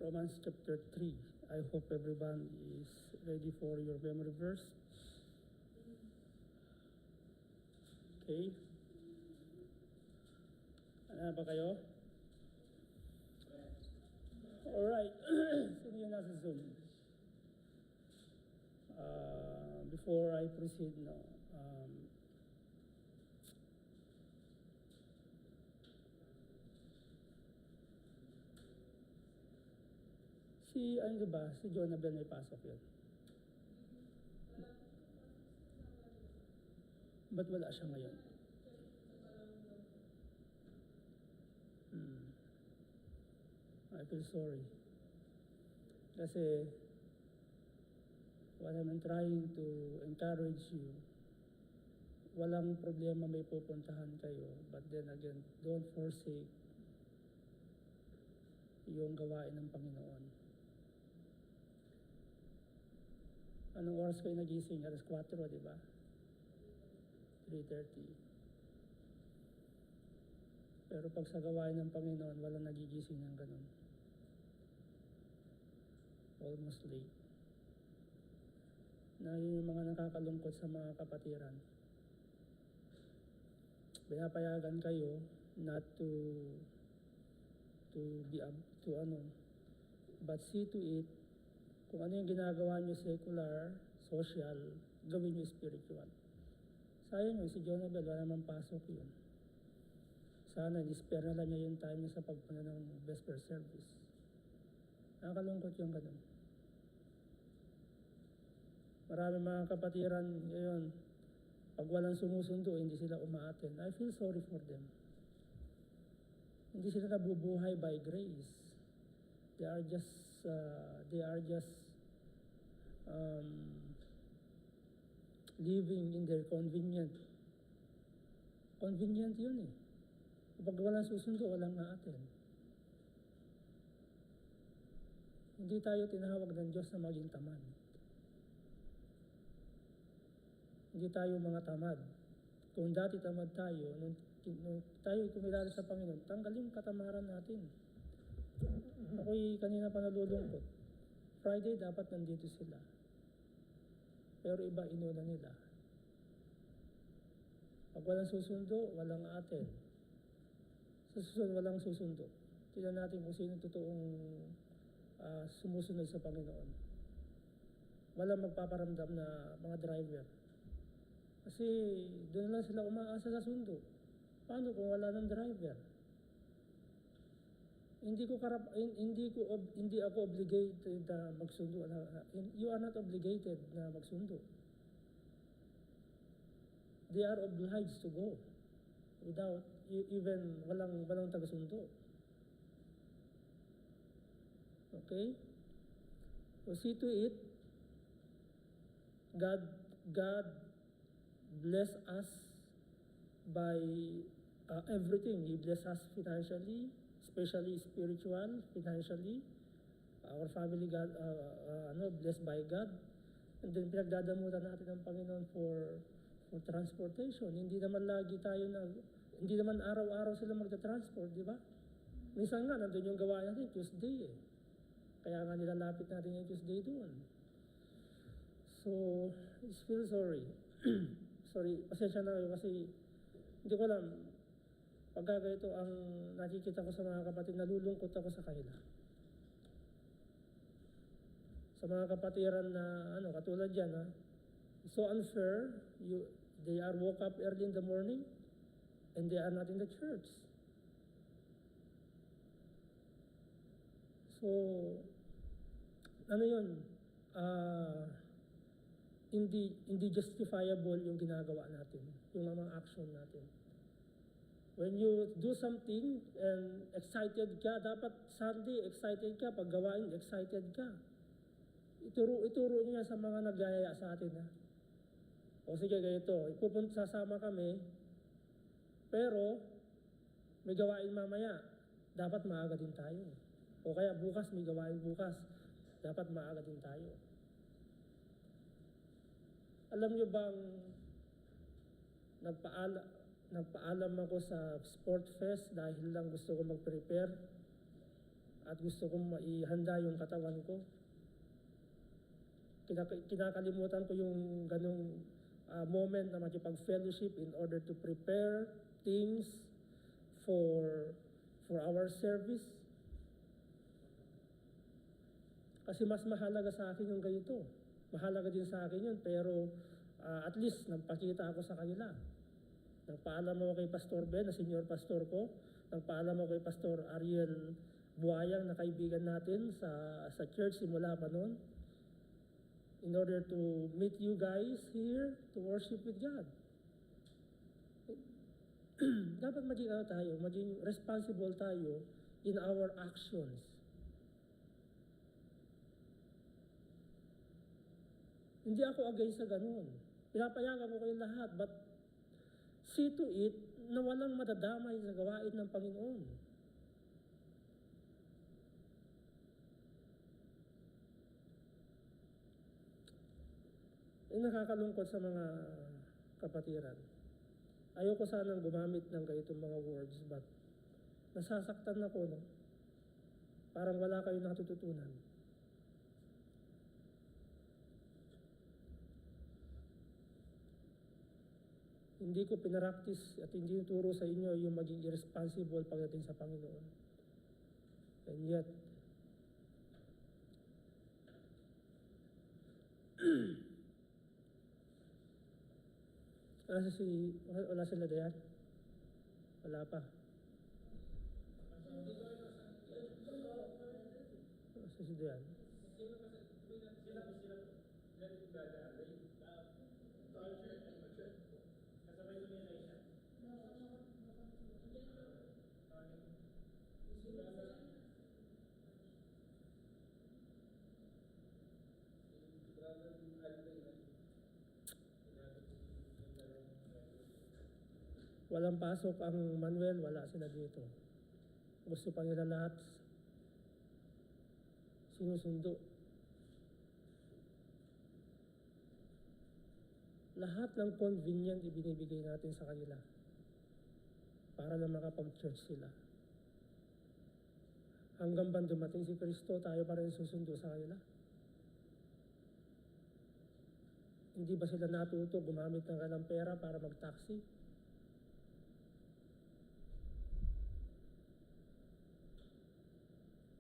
Romans chapter 3. I hope everyone is ready for your memory verse. Okay. Ano ba kayo? Alright. Sino yun nasa Zoom? Before I proceed, no, ano ba? Si Jonabel may pasok yun. Ba't wala siya ngayon? I feel sorry. Kasi what I'm trying to encourage you, walang problema may pupuntahan kayo, but then again, don't forsake yung gawain ng Panginoon. Anong oras kayo nagising? Alas 4, di ba? 3:30. Pero pag sa gawain ng Panginoon, walang nagigising ng ganun. Almost late. Na yun yung mga nakakalungkot sa mga kapatiran. Pinapayagan kayo not to be up to but see to it kung ano yung ginagawa nyo secular, social, gawin nyo spiritual. Sayang yun, si Jonabel, wala naman pasok yun. Sana, spare na lang niya yung time niya sa pagpunta ng vesper service. Nakakalungkot yung ganun. Marami mga kapatiran ngayon, pag walang sumusundo, hindi sila umaaten. I feel sorry for them. Hindi sila nabubuhay by grace. They are just living in their convenient. Convenient yun eh. Kapag walang susundo, walang aaten. Hindi tayo tinawag ng Diyos na maging tamad. Hindi tayo mga tamad. Kung dati tamad tayo, nung tayo kumilala sa Panginoon, tanggalin yung katamaran natin. Ako'y kanina pa nalulungkot. Friday dapat nandito sila. Pero iba inuna nila. Pag walang susundo, walang atin. Sa susunod, walang susundo. Tignan natin kung sino totoong sumusunod sa Panginoon. Walang magpaparamdam na mga driver. Kasi doon lang sila umaasa sa sundo. Paano kung wala ng driver? Hindi ako obligated na magsundo. You are not obligated na magsundo. They are obliged to go without even walang taga-sundo. Okay? So see to it, God bless us by everything. He bless us financially, especially spiritual, financially. Our family blessed by God. And then pinagdadamutan natin ng Panginoon for transportation. Hindi naman araw-araw sila magta-transport, di ba? Minsan nga, nandun yung gawain natin, Tuesday eh. Kaya nga nilalapit natin yung Tuesday doon. So, I feel sorry. Sorry, pasensya na kayo kasi hindi ko alam. Pagka ito ang nakikita ko sa mga kapatid, nalulungkot ako sa kanila. Sa mga kapatiran na katulad yan, so unfair, they are woke up early in the morning and they are not in the church. So, hindi justifiable yung ginagawa natin, yung mga action natin. When you do something and excited ka, dapat Sunday excited ka, pag gawain excited ka. Ituro niya sa mga nagyayaya sa atin. O sige, ganito, sasama kami, pero may gawain mamaya, dapat maaga din tayo. O kaya bukas, may gawain bukas, dapat maaga din tayo. Alam niyo bang nagpaalam ako sa Sport Fest dahil lang gusto ko mag-prepare. at gusto kong maihanda yung katawan ko. Kinakalimutan ko yung ganong moment na makipag-fellowship in order to prepare things for our service. Kasi mas mahalaga sa akin yung ganito. Mahalaga din sa akin yun, pero at least nagpakita ako sa kanila. Nagpaalam ako kay Pastor Ben, na senior pastor ko. Nagpaalam ako kay Pastor Ariel Buayang, na kaibigan natin sa church simula pa noon. In order to meet you guys here to worship with God. Dapat maging responsible tayo in our actions. Hindi ako against sa ganun. Pinapayagan ko kayo lahat, but see to it na walang madadamay sa gawain ng Panginoon. Nakakalungkot sa mga kapatiran. Ayoko sanang gumamit ng ganitong mga words, but nasasaktan ako, no? Parang wala kayong natututunan. Hindi ko pinaraktis at hindi turo sa inyo yung maging irresponsible pagdating sa Panginoon. And yet, wala sila diyan? Wala pa. Wala sila diyan. Walang pasok ang Manuel, wala sila dito. Gusto pa nila lahat sinusundo. Lahat ng convenient ibinibigay natin sa kanila para lang makapag-church sila. Hanggang ba dumating si Kristo, tayo pa rin susundo sa kanila? Hindi ba sila natuto gumamit ng kanilang pera para mag-taxi?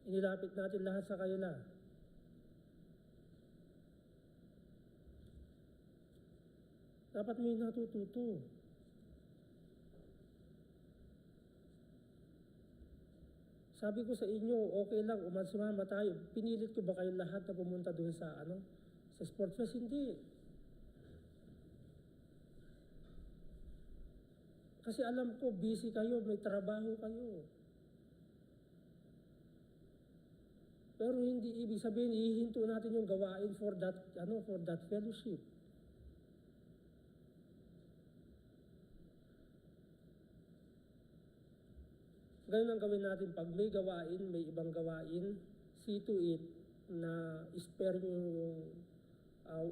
Inilapit natin lahat sa kanila. Dapat may natututo. Sabi ko sa inyo, okay lang, sumama tayo. Pinilit ko ba kayo lahat na pumunta dun sa Sports Fest? Hindi. Kasi alam ko, busy kayo, may trabaho kayo. Pero hindi ibig sabihin, ihinto natin yung gawain for that fellowship. Ganun ang gawin natin. Pag may gawain, may ibang gawain, see to it na spare nyo yung,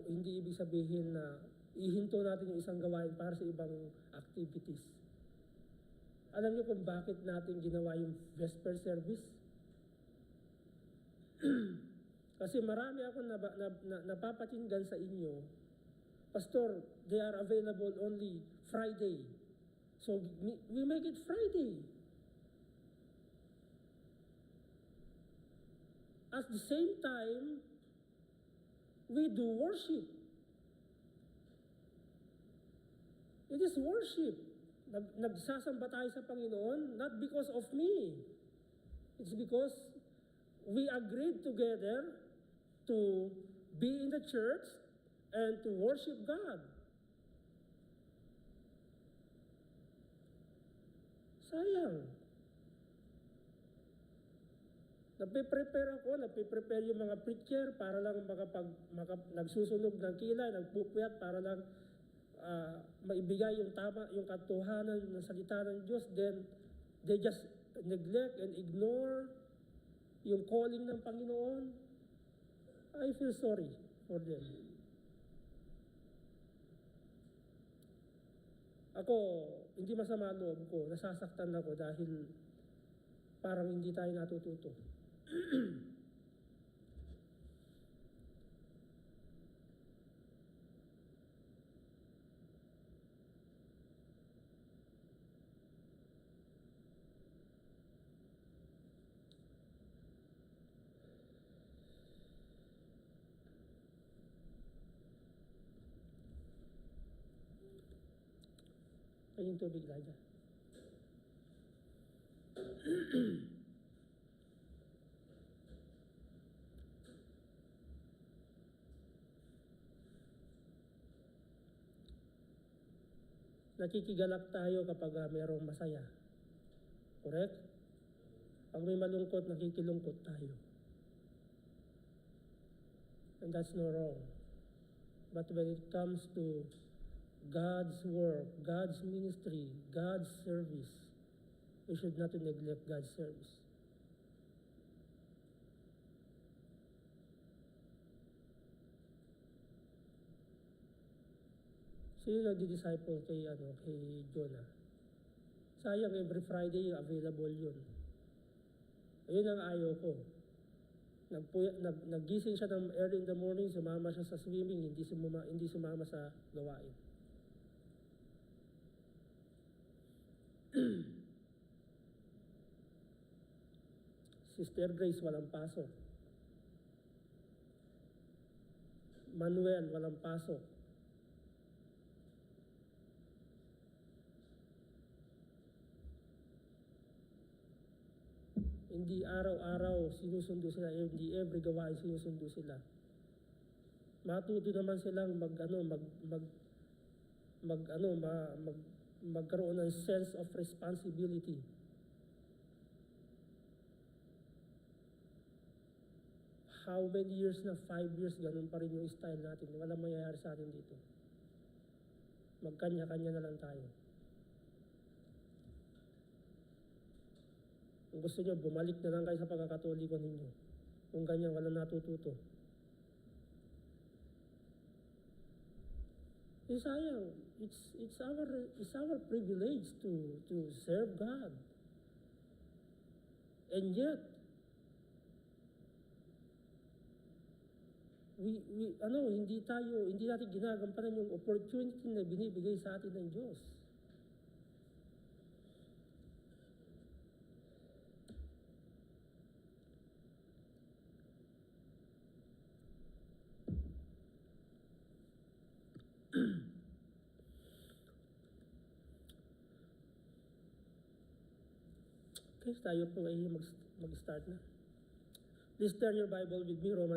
hindi ibig sabihin na ihinto natin yung isang gawain para sa ibang activities. Alam niyo kung bakit natin ginawa yung vesper service? Kasi marami ako napapakinggan sa inyo, Pastor, they are available only Friday. So we make it Friday. At the same time, we do worship. It is worship. Nagsasamba tayo sa Panginoon, not because of me. It's because we agreed together to be in the church and to worship God. Sayang. Nagpe-prepare yung mga preacher para lang nagsusunog ng kilay, nagpupuyat para lang maibigay yung tama, yung katotohanan ng salita ng Diyos. Then, they just neglect and ignore yung calling ng Panginoon. I feel sorry for them. Ako, hindi masama loob ko, nasasaktan ako dahil parang hindi tayo natututo. Ayun yung tubig, Elijah. Nakikigalak tayo kapag mayroong masaya. Correct? Pag may malungkot, nakikilungkot tayo. And that's no wrong. But when it comes to God's work, God's ministry, God's service, we should not neglect God's service. Sino nagdi-disciple kay Jonah? Sayang, every Friday available yun. Ayun ang ayaw ko. Naggising siya ng early in the morning, sumama siya sa swimming, hindi sumama sa gawain. Sister Grace, walang pasok. Manuel, walang pasok. Hindi araw-araw sinusundo sila, hindi every gawain sinusundo sila. Matuto naman silang magkaroon ng sense of responsibility. How many years na? 5 years, ganun pa rin yung style natin. Walang mangyayari sa atin dito. Magkanya-kanya na lang tayo. Kung gusto nyo, bumalik na lang kayo sa pagkakatoliko ninyo. Kung ganyan, walang natututo. Sayang, it's our privilege to serve God. And yet, hindi natin ginagampanan yung opportunity na binibigay sa atin ng Diyos. Okay, tayo po ay mag-start na. Please turn your Bible with me, Romans